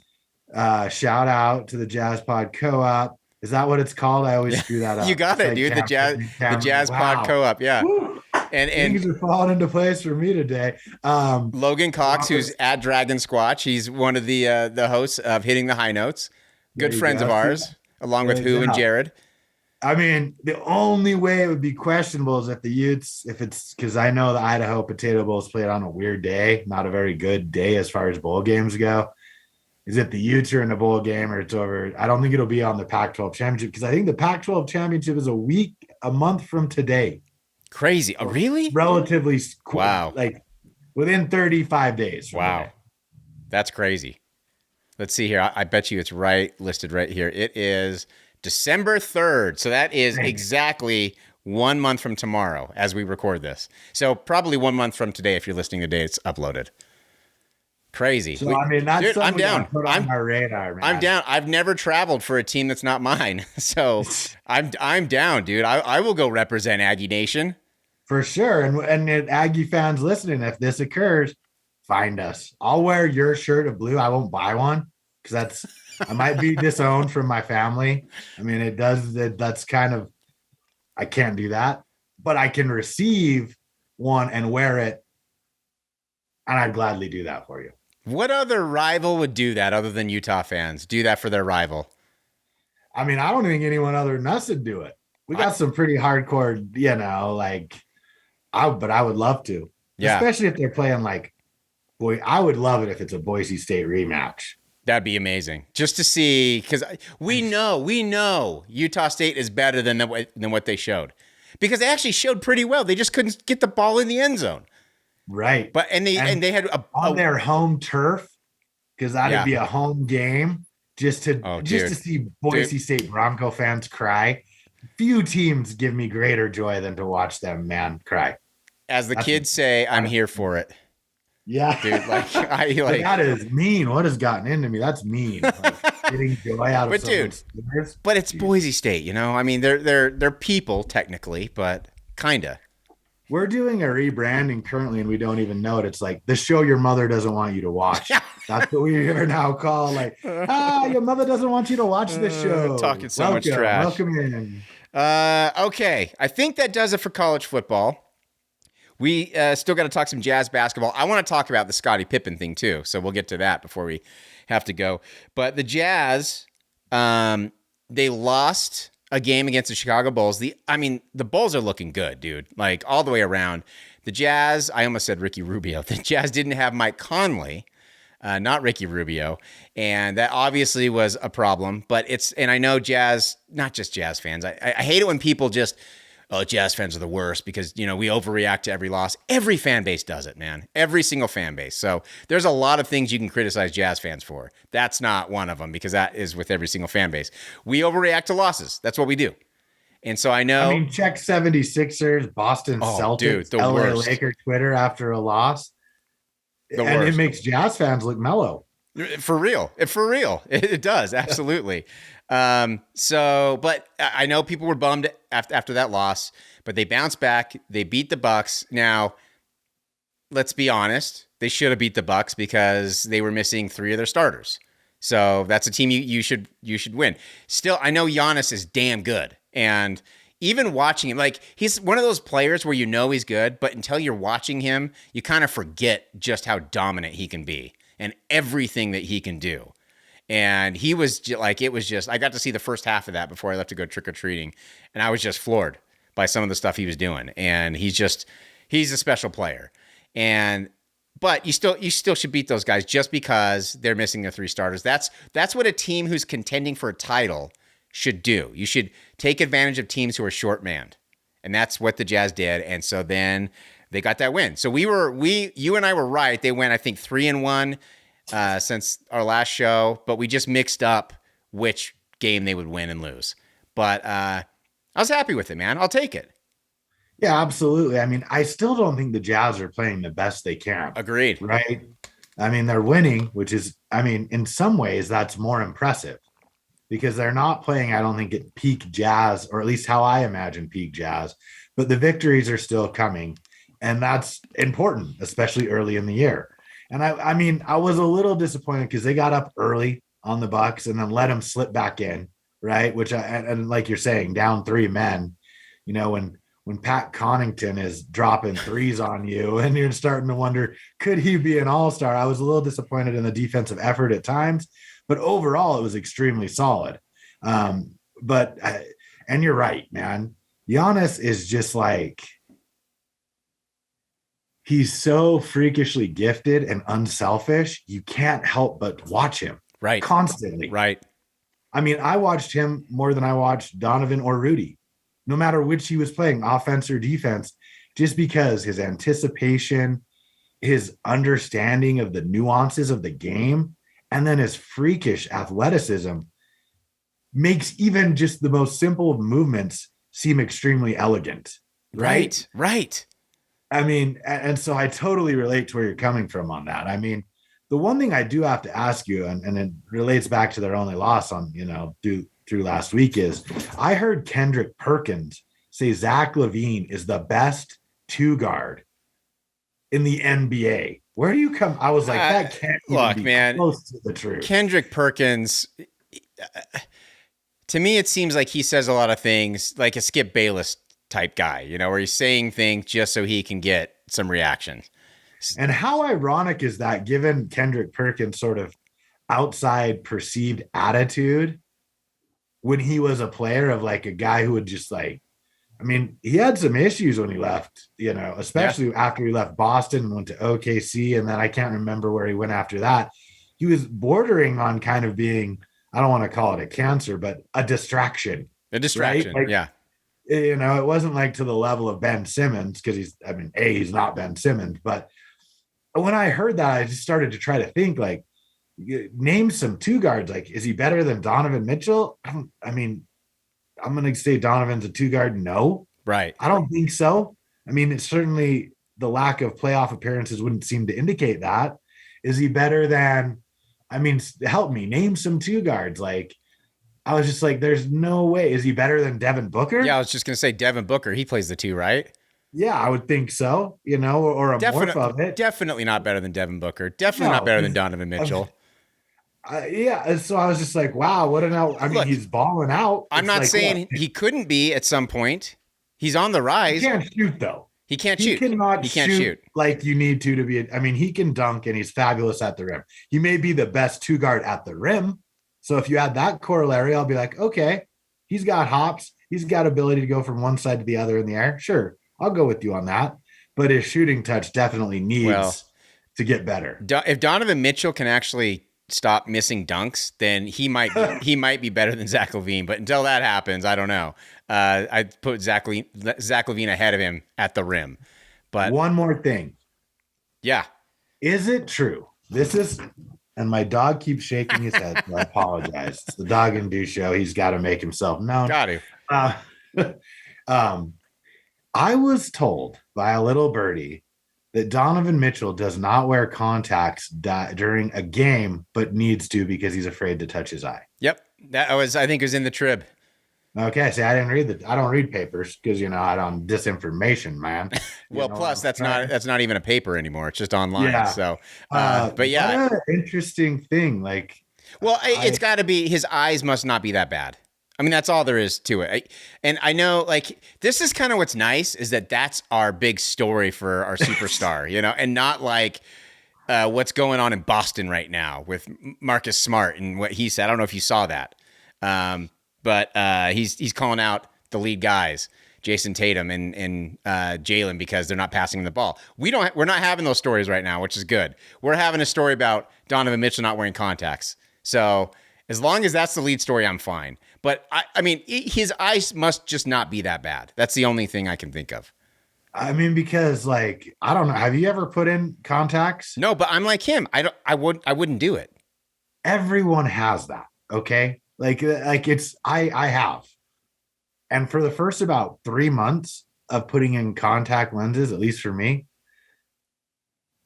Shout out to the Jazz Pod Co-op. Is that what it's called? I always screw that up. You got it, dude. The Jazz Pod Co-op, yeah. Woo. And things are falling into place for me today. Logan Cox, who's at Dragon Squatch, he's one of the hosts of Hitting the High Notes. Good friends of ours, along with Who and Jared. I mean, the only way it would be questionable is if the Utes, if it's because I know the Idaho Potato Bowl is played on a weird day, not a very good day as far as bowl games go. Is if the Utes are in a bowl game or it's over. I don't think it'll be on the Pac-12 championship because I think the Pac-12 championship is a month from today. Crazy. Oh, really? Relatively wow. Like within 35 days. Wow. Today. That's crazy. Let's see here. I bet you it's listed right here. It is December 3rd. So that is exactly 1 month from tomorrow as we record this. So probably 1 month from today if you're listening the day it's uploaded. Crazy. So, I mean, that's dude, I'm down. Put on my radar, man. I'm down. I've never traveled for a team that's not mine. So I'm down, dude. I will go represent Aggie Nation. For sure. And Aggie fans listening, if this occurs, find us. I'll wear your shirt of blue. I won't buy one because I might be disowned from my family. I mean, that's kind of, I can't do that, but I can receive one and wear it. And I'd gladly do that for you. What other rival would do that other than Utah fans? Do that for their rival? I mean, I don't think anyone other than us would do it. We got some pretty hardcore, but I would love to. Yeah. Especially if they're playing I would love it if it's a Boise State rematch. That'd be amazing. Just to see, because we know Utah State is better than what they showed. Because they actually showed pretty well. They just couldn't get the ball in the end zone. Right. But and they had on their home turf, because that'd be a home game, just to see Boise State Bronco fans cry. Few teams give me greater joy than to watch them, man, cry. As the kids say, I'm here for it. Yeah. Dude, that is mean. What has gotten into me? That's mean. Getting joy out of someone's tears. But it's Boise State, I mean, they're people technically, but kinda. We're doing a rebranding currently, and we don't even know it. It's like the show your mother doesn't want you to watch. That's what we are now called. Your mother doesn't want you to watch this show. Talking so much trash. Welcome in. Okay, I think that does it for college football. We still got to talk some Jazz basketball. I want to talk about the Scottie Pippen thing too, so we'll get to that before we have to go. But the Jazz, they lost a game against the Chicago Bulls. The Bulls are looking good, dude. All the way around. The Jazz, I almost said Ricky Rubio. The Jazz didn't have Mike Conley, not Ricky Rubio, and that obviously was a problem. But and I know Jazz, not just Jazz fans. I hate it when people just, Jazz fans are the worst because, we overreact to every loss. Every fan base does it, man. Every single fan base. So there's a lot of things you can criticize Jazz fans for. That's not one of them because that is with every single fan base. We overreact to losses. That's what we do. And so I know. I mean, check 76ers, Boston Celtics, LA worst. Lakers Twitter after a loss. The worst. It makes Jazz fans look mellow. For real. It does. Absolutely. But I know people were bummed after that loss, but they bounced back. They beat the Bucks. Now, let's be honest. They should have beat the Bucks because they were missing 3 of their starters. So that's a team you should win. Still, I know Giannis is damn good. And even watching him, he's one of those players where he's good, but until you're watching him, you kind of forget just how dominant he can be and everything that he can do. And he was I got to see the first half of that before I left to go trick-or-treating. And I was just floored by some of the stuff he was doing. And he's a special player. But you still should beat those guys just because they're missing their 3 starters. That's what a team who's contending for a title should do. You should take advantage of teams who are short-manned. And that's what the Jazz did. And so then they got that win. So you and I were right. They went, I think, 3-1. Since our last show, but we just mixed up which game they would win and lose. But I was happy with it, man. I'll take it. Yeah, absolutely. I mean, I still don't think the Jazz are playing the best they can. Agreed. Right? I mean, they're winning, which is, in some ways, that's more impressive because they're not playing, I don't think, at peak Jazz, or at least how I imagine peak Jazz, but the victories are still coming. And that's important, especially early in the year. And I was a little disappointed because they got up early on the Bucks and then let them slip back in, right? Which and like you're saying, down 3 men, when Pat Connaughton is dropping threes on you and you're starting to wonder, could he be an all-star? I was a little disappointed in the defensive effort at times, but overall it was extremely solid. And And you're right, man. Giannis is just like, he's so freakishly gifted and unselfish. You can't help but watch him constantly. Right. I mean, I watched him more than I watched Donovan or Rudy, no matter which he was playing, offense or defense, just because his anticipation, his understanding of the nuances of the game, and then his freakish athleticism makes even just the most simple of movements seem extremely elegant. Right. I mean, and so I totally relate to where you're coming from on that. I mean, the one thing I do have to ask you, and it relates back to their only loss on, through last week, is I heard Kendrick Perkins say Zach LaVine is the best two guard in the NBA. Where do you come? I was like, that can't even be close to the truth. Kendrick Perkins, to me, it seems like he says a lot of things like a Skip Bayless type guy, where he's saying things just so he can get some reaction. And how ironic is that, given Kendrick Perkins' sort of outside perceived attitude when he was a player of like a guy who would just like, I mean, he had some issues when he left, especially after he left Boston and went to OKC. And then I can't remember where he went after that. He was bordering on kind of being, I don't want to call it a cancer, but a distraction. Right? Like, yeah. It wasn't like to the level of Ben Simmons, because he's not Ben Simmons, but when I heard that, I just started to try to think, like, name some two guards. Like, is he better than Donovan Mitchell? I'm going to say Donovan's a two guard. No. Right. I don't think so. I mean, it's certainly the lack of playoff appearances wouldn't seem to indicate that. Is he better than, help me, name some two guards. Like, I was just like, there's no way. Is he better than Devin Booker? Yeah, I was just going to say Devin Booker. He plays the two, right? Yeah, I would think so, or a morph of it. Definitely not better than Devin Booker. Definitely not better than Donovan Mitchell. Yeah, so I was just like, wow, what an out. Look, he's balling out. I'm not saying he couldn't be at some point. He's on the rise. He can't shoot, though. He can't shoot. He can't shoot like you need to be. He can dunk, and he's fabulous at the rim. He may be the best two guard at the rim. So if you add that corollary, I'll be like, okay, he's got hops. He's got ability to go from one side to the other in the air. Sure, I'll go with you on that. But his shooting touch definitely needs to get better. If Donovan Mitchell can actually stop missing dunks, then he might be better than Zach LaVine. But until that happens, I don't know. I'd put Zach LaVine ahead of him at the rim. But one more thing. Yeah. Is it true? And my dog keeps shaking his head, so I apologize. It's the Dog and Deuce show. He's got to make himself known. Got to. I was told by a little birdie that Donovan Mitchell does not wear contacts during a game, but needs to because he's afraid to touch his eye. Yep. I think it was in the Trib. Okay. See, I don't read papers because, I don't disinformation, man. Well, plus that's not even a paper anymore. It's just online. Yeah. So, but yeah. What an interesting thing. Like, well, it's got to be, his eyes must not be that bad. That's all there is to it. And I know, like, this is kind of what's nice is that that's our big story for our superstar, and not like what's going on in Boston right now with Marcus Smart and what he said. I don't know if you saw that. But he's calling out the lead guys, Jason Tatum and Jalen, because they're not passing him the ball. We're not having those stories right now, which is good. We're having a story about Donovan Mitchell not wearing contacts. So as long as that's the lead story, I'm fine. But his eyes must just not be that bad. That's the only thing I can think of. Because like, I don't know. Have you ever put in contacts? No, but I'm like him. I wouldn't do it. Everyone has that. Okay. Like I have. And for the first about 3 months of putting in contact lenses, at least for me,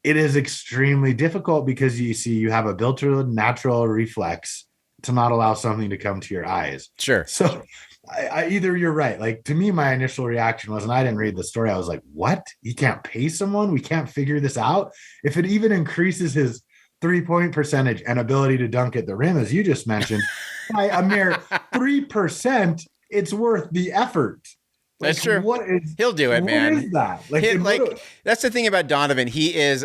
it is extremely difficult because you have a built-in natural reflex to not allow something to come to your eyes. Sure. So I either you're right. Like, to me, my initial reaction was, and I didn't read the story, I was like, what? He can't pay someone? We can't figure this out? If it even increases his 3-point percentage and ability to dunk at the rim, as you just mentioned, by a mere 3%, it's worth the effort. Like, that's true. He'll do it, man. What is that? That's the thing about Donovan. He is,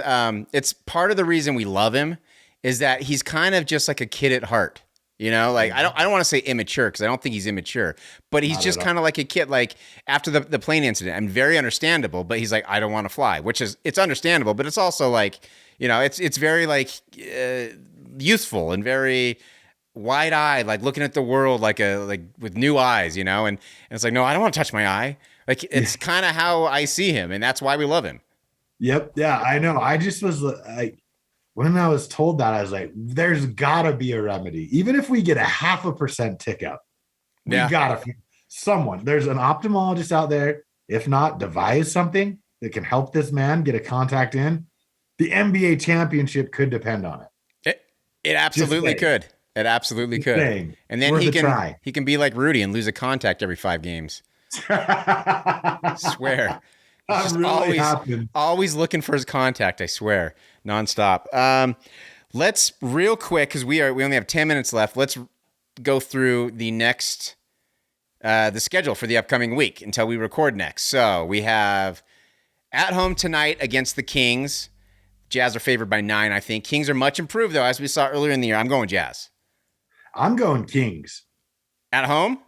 it's part of the reason we love him is that he's kind of just like a kid at heart. You know, like I don't want to say immature because I don't think he's immature, but he's just kind of like a kid. Like after the plane incident, and very understandable. But he's like, I don't want to fly, which is it's understandable, but it's also like, you know, it's very like youthful and very wide eyed, like looking at the world like with new eyes, you know. And it's like, no, I don't want to touch my eye. Like it's kind of how I see him, and that's why we love him. Yep. Yeah, I know. I just was like, when I was told that, I was like, there's gotta be a remedy. Even if we get a 0.5% tick up, we gotta someone. There's an ophthalmologist out there. If not, devise something that can help this man get a contact in. The NBA championship could depend on it. It absolutely could. It absolutely could. And then he can be like Rudy and lose a contact every 5 games. I swear. He's really always looking for his contact, I swear, nonstop. Let's real quick, because we only have 10 minutes left. Let's go through the next the schedule for the upcoming week until we record next. So we have at home tonight against the Kings. Jazz are favored by 9, I think. Kings are much improved, though, as we saw earlier in the year. I'm going Jazz. I'm going Kings. At home?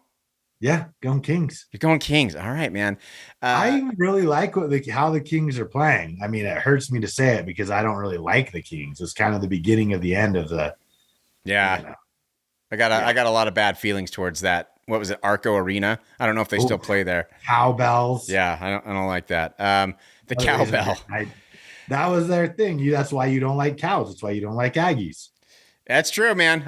Yeah, going Kings. You're going Kings. All right, man. I really like how the Kings are playing. I mean, it hurts me to say it because I don't really like the Kings. It's kind of the beginning of the end of the. Yeah, you know, I got a lot of bad feelings towards that. What was it, Arco Arena? I don't know if they still play there. Cowbells. Yeah, I don't like that. The cowbell. That was their thing. That's why you don't like cows. That's why you don't like Aggies. That's true, man.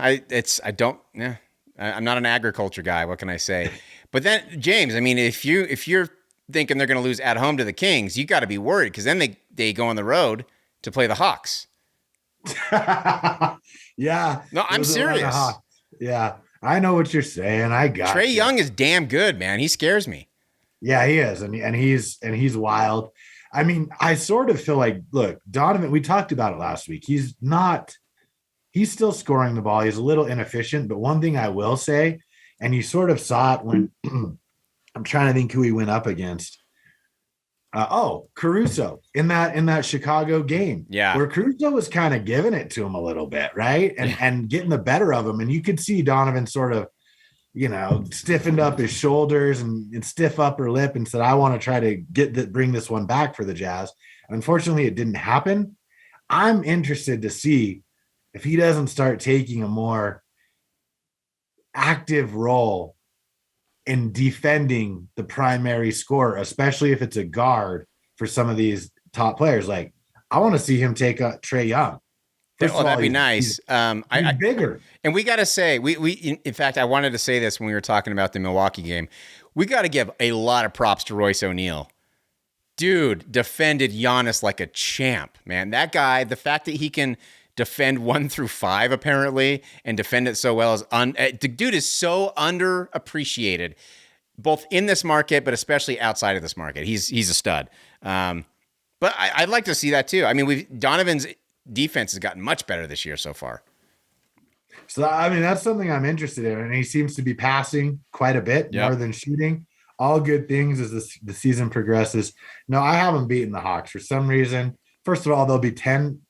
I'm not an agriculture guy. What can I say? But then, James, I mean, if you're thinking they're going to lose at home to the Kings, you got to be worried because then they go on the road to play the Hawks. Yeah. No, I'm serious. Yeah, I know what you're saying. I got Trae Young is damn good, man. He scares me. Yeah, he is, and he's wild. I mean, I sort of feel like, look, Donovan. We talked about it last week. He's still scoring the ball. He's a little inefficient, but one thing I will say, and you sort of saw it when I'm trying to think who he went up against. Caruso in that Chicago game. Yeah. Where Caruso was kind of giving it to him a little bit, right? And getting the better of him. And you could see Donovan sort of, you know, stiffened up his shoulders and stiff upper lip and said, I want to try to bring this one back for the Jazz. Unfortunately, it didn't happen. I'm interested to see if he doesn't start taking a more active role in defending the primary scorer, especially if it's a guard for some of these top players. Like, I want to see him take Trae Young. That'd be nice. He's bigger. And we got to say, we in fact, I wanted to say this when we were talking about the Milwaukee game. We got to give a lot of props to Royce O'Neal. Dude defended Giannis like a champ, man. That guy, the fact that he can defend 1 through 5 apparently and defend it so well is the dude is so underappreciated, both in this market but especially outside of this market. He's a stud. But I'd like to see that too. I mean, Donovan's defense has gotten much better this year so far. So I mean, that's something I'm interested in, and he seems to be passing quite a bit more than shooting. All good things as the season progresses. No, I haven't beaten the Hawks for some reason. First of all, they'll be 10.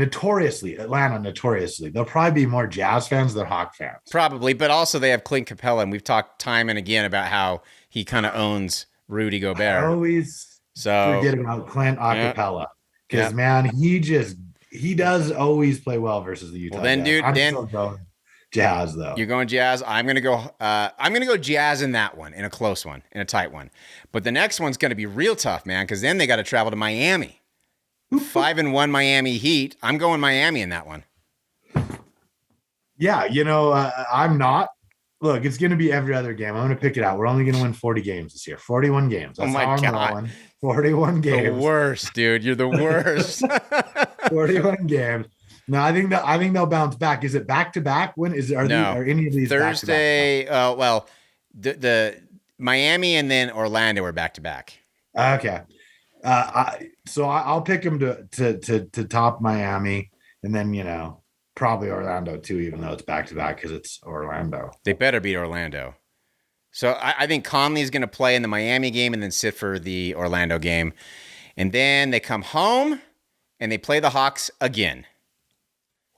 Atlanta notoriously. There'll probably be more Jazz fans than Hawk fans. Probably, but also they have Clint Capella, and we've talked time and again about how he kind of owns Rudy Gobert. I always forget about Clint Capella because man, he does always play well versus the Utah. Well, then, Jazz. dude, I'm still going Jazz though. You're going Jazz. I'm gonna go Jazz in that one, in a close one, in a tight one. But the next one's gonna be real tough, man, because then they got to travel to Miami. 5-1 Miami Heat. I'm going Miami in that one. Yeah, you know, I'm not. Look, it's going to be every other game. I'm going to pick it out. We're only going to win 40 games this year. 41 games. That's how I'm rolling. 41 games. The worst, dude. You're the worst. 41 games. No, I think they'll bounce back. Is it back to back? When is it? Are any of these Thursday? The Miami and then Orlando are back to back. Okay. So I'll pick them to top Miami, and then, you know, probably Orlando too, even though it's back to back because it's Orlando. They better beat Orlando. So I think Conley's going to play in the Miami game and then sit for the Orlando game, and then they come home and they play the Hawks again,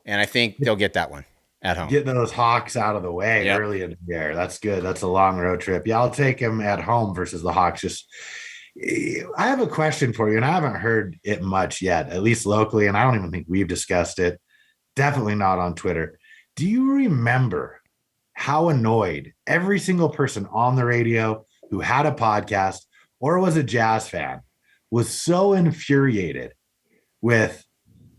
and I think they'll get that one. at home. Get those Hawks out of the way early in the year. That's good. That's a long road trip. Yeah, I'll take him at home versus the Hawks. I have a question for you, and I haven't heard it much yet, at least locally, and I don't even think we've discussed it. Definitely not on Twitter. Do you remember how annoyed every single person on the radio who had a podcast or was a Jazz fan was so infuriated with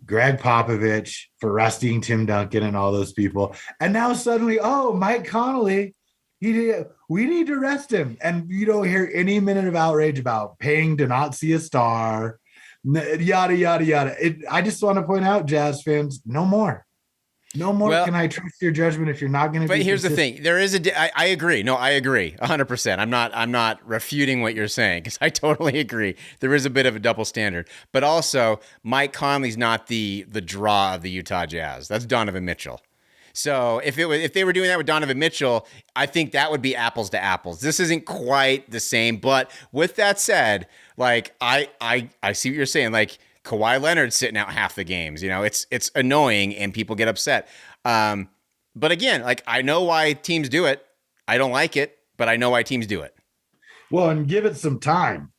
Greg Popovich for arresting Tim Duncan and all those people? And now suddenly, Mike Conley, we need to arrest him. And you don't hear any minute of outrage about paying to not see a star, yada, yada, yada. I just want to point out, Jazz fans, no more. No more. Can I trust your judgment if you're not going to? But here's consistent? The thing: there is I agree. No, I agree 100%. I'm not refuting what you're saying because I totally agree. There is a bit of a double standard, but also Mike Conley's not the draw of the Utah Jazz. That's Donovan Mitchell. So if they were doing that with Donovan Mitchell, I think that would be apples to apples. This isn't quite the same. But with that said, like I see what you're saying. Like, Kawhi Leonard sitting out half the games, it's annoying and people get upset. But again, like, I know why teams do it. I don't like it, but I know why teams do it. Well, and give it some time.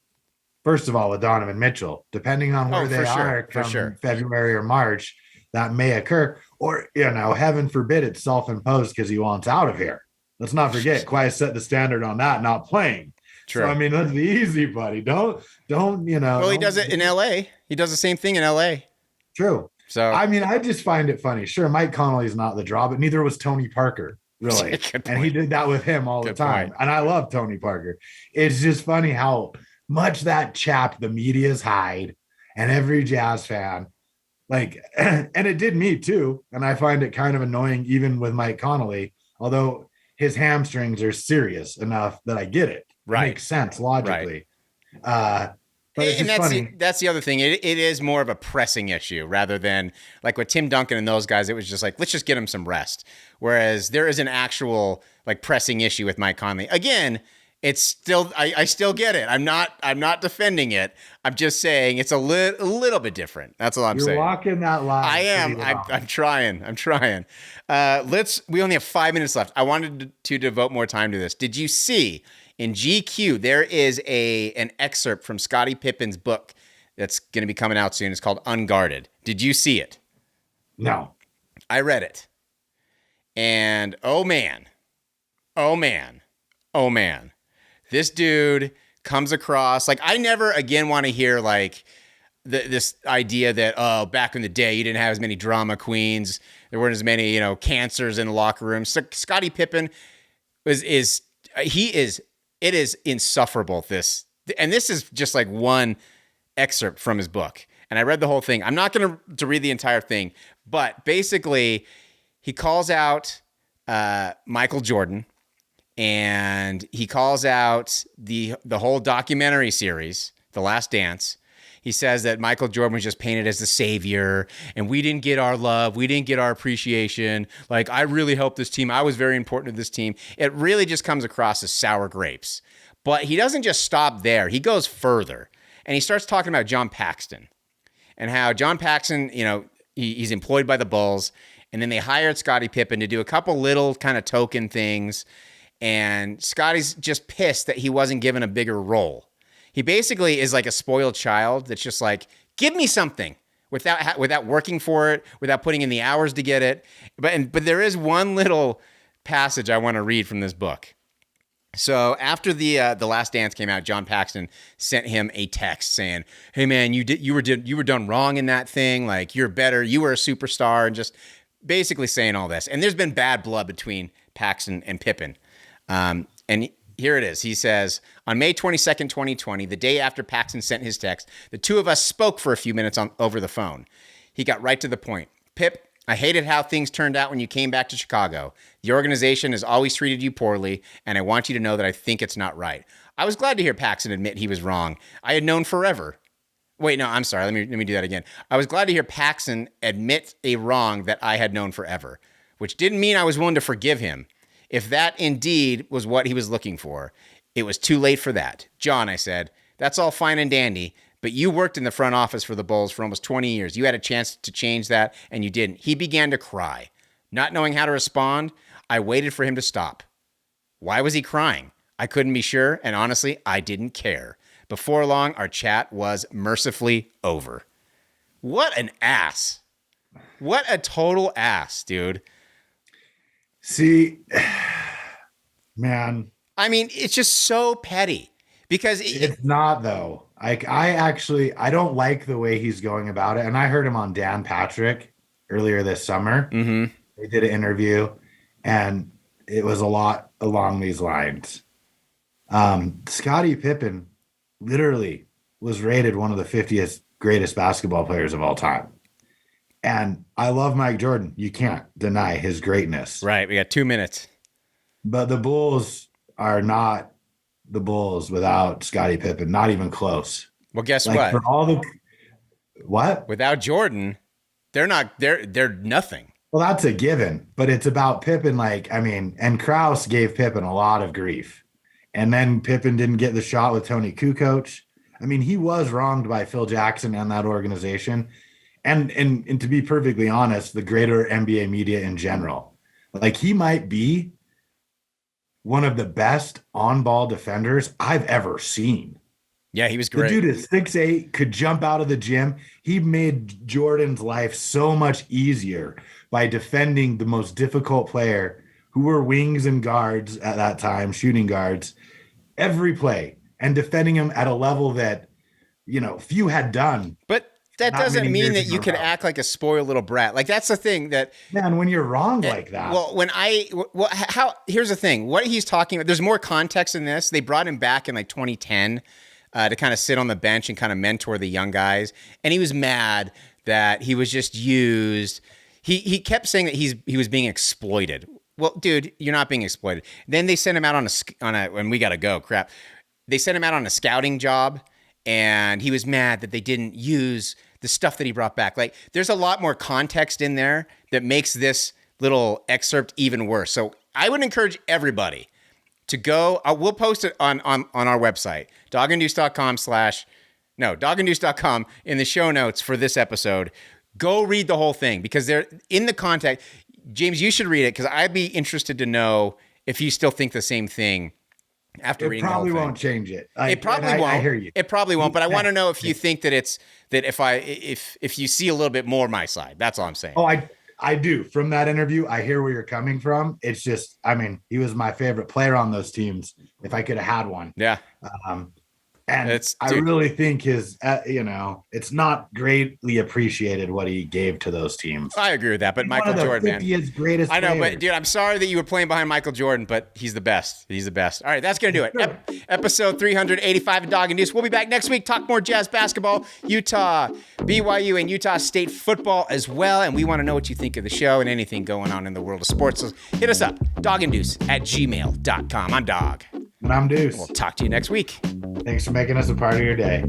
First of all, with Donovan Mitchell, depending on where they are come February or March, that may occur. Or, heaven forbid it's self-imposed because he wants out of here. Let's not forget, Kawhi set the standard on that, not playing. True. So, I mean, that's easy, buddy. Don't. Well, he does it in LA. He does the same thing in LA. True. So, I mean, I just find it funny. Sure, Mike Conley's not the draw, but neither was Tony Parker, really. And he did that with him all the time. Point. And I love Tony Parker. It's just funny how much that chapped the media's hide and every Jazz fan. Like, and it did me too. And I find it kind of annoying, even with Mike Conley, although his hamstrings are serious enough that I get it. Right. It makes sense logically. Right. But it's just funny. That's the other thing. It is more of a pressing issue rather than like with Tim Duncan and those guys. It was just like, let's just get him some rest. Whereas there is an actual like pressing issue with Mike Conley. Again, it's still I still get it. I'm not defending it. I'm just saying it's a little bit different. That's all I'm saying. You're walking that line. I am. I'm trying. We only have 5 minutes left. I wanted to devote more time to this. Did you see? In GQ, there is an excerpt from Scottie Pippen's book that's going to be coming out soon. It's called Unguarded. Did you see it? No. I read it. And oh man. This dude comes across, like, I never again want to hear like this idea that, back in the day, you didn't have as many drama queens. There weren't as many, cancers in the locker room. So Scottie Pippen it is insufferable, and this is just like one excerpt from his book. And I read the whole thing. I'm not going to read the entire thing, but basically he calls out Michael Jordan, and he calls out the whole documentary series, The Last Dance. He says that Michael Jordan was just painted as the savior, and we didn't get our love. We didn't get our appreciation. Like, I really helped this team. I was very important to this team. It really just comes across as sour grapes. But he doesn't just stop there. He goes further, and he starts talking about John Paxson and how John Paxson, he's employed by the Bulls, and then they hired Scottie Pippen to do a couple little kind of token things, and Scottie's just pissed that he wasn't given a bigger role. He basically is like a spoiled child that's just like, give me something without working for it, without putting in the hours to get it. But there is one little passage I want to read from this book. So after the Last Dance came out, John Paxson sent him a text saying, "Hey man, you were done wrong in that thing. Like, you're better. You were a superstar," and just basically saying all this. And there's been bad blood between Paxson and Pippen. And here it is. He says, on May 22nd, 2020, the day after Paxson sent his text, the two of us spoke for a few minutes over the phone. He got right to the point. "Pip, I hated how things turned out when you came back to Chicago. The organization has always treated you poorly, and I want you to know that I think it's not right." I was glad to hear Paxson admit he was wrong. I had known forever. Wait, no, I'm sorry. Let me do that again. I was glad to hear Paxson admit a wrong that I had known forever, which didn't mean I was willing to forgive him. If that indeed was what he was looking for, it was too late for that. "John," I said, "that's all fine and dandy, but you worked in the front office for the Bulls for almost 20 years. You had a chance to change that, and you didn't." He began to cry. Not knowing how to respond, I waited for him to stop. Why was he crying? I couldn't be sure, and honestly, I didn't care. Before long, our chat was mercifully over. What an ass. What a total ass, dude. See, man. I mean, it's just so petty because it's not though. I don't like the way he's going about it. And I heard him on Dan Patrick earlier this summer. Mm-hmm. They did an interview and it was a lot along these lines. Scottie Pippen literally was rated one of the 50th greatest basketball players of all time. And I love Mike Jordan. You can't deny his greatness. Right. We got 2 minutes. But the Bulls are not the Bulls without Scottie Pippen. Not even close. Well, guess what? For all the what? Without Jordan, they're nothing. Well, that's a given. But it's about Pippen. And Krause gave Pippen a lot of grief. And then Pippen didn't get the shot with Tony Kukoc. I mean, he was wronged by Phil Jackson and that organization. And to be perfectly honest, the greater NBA media in general. Like, he might be one of the best on-ball defenders I've ever seen. Yeah, he was great. The dude is 6'8", could jump out of the gym. He made Jordan's life so much easier by defending the most difficult player who were wings and guards at that time, shooting guards, every play, and defending him at a level that, few had done. But that doesn't mean that you can act like a spoiled little brat. Like, that's the thing that, man, when you're wrong like that. Here's the thing. What he's talking about, there's more context in this. They brought him back in 2010 to kind of sit on the bench and kind of mentor the young guys. And he was mad that he was just used. He kept saying that he was being exploited. Well, dude, you're not being exploited. Then they sent him out on a, and we got to go, crap. They sent him out on a scouting job. And he was mad that they didn't use the stuff that he brought back. Like, there's a lot more context in there that makes this little excerpt even worse. So I would encourage everybody to go. We'll post it on our website, doganddeuce.com in the show notes for this episode. Go read the whole thing because they're in the context. James, you should read it because I'd be interested to know if you still think the same thing. After reading the whole thing. It probably won't change it. It probably won't. I hear you. It probably won't. But I want to know if you think that if you see a little bit more my side. That's all I'm saying. Oh, I do. From that interview, I hear where you're coming from. It's just, he was my favorite player on those teams. If I could have had one. Yeah. And I really think his, it's not greatly appreciated what he gave to those teams. I agree with that, but Michael Jordan, man. He is greatest. I know, but dude, I'm sorry that you were playing behind Michael Jordan, but he's the best. He's the best. All right, that's going to do it. Episode 385 of Dog and Deuce. We'll be back next week. Talk more Jazz basketball, Utah, BYU, and Utah State football as well. And we want to know what you think of the show and anything going on in the world of sports. So hit us up, doganddeuce@gmail.com. I'm Dog. And I'm Deuce. We'll talk to you next week. Thanks for making us a part of your day.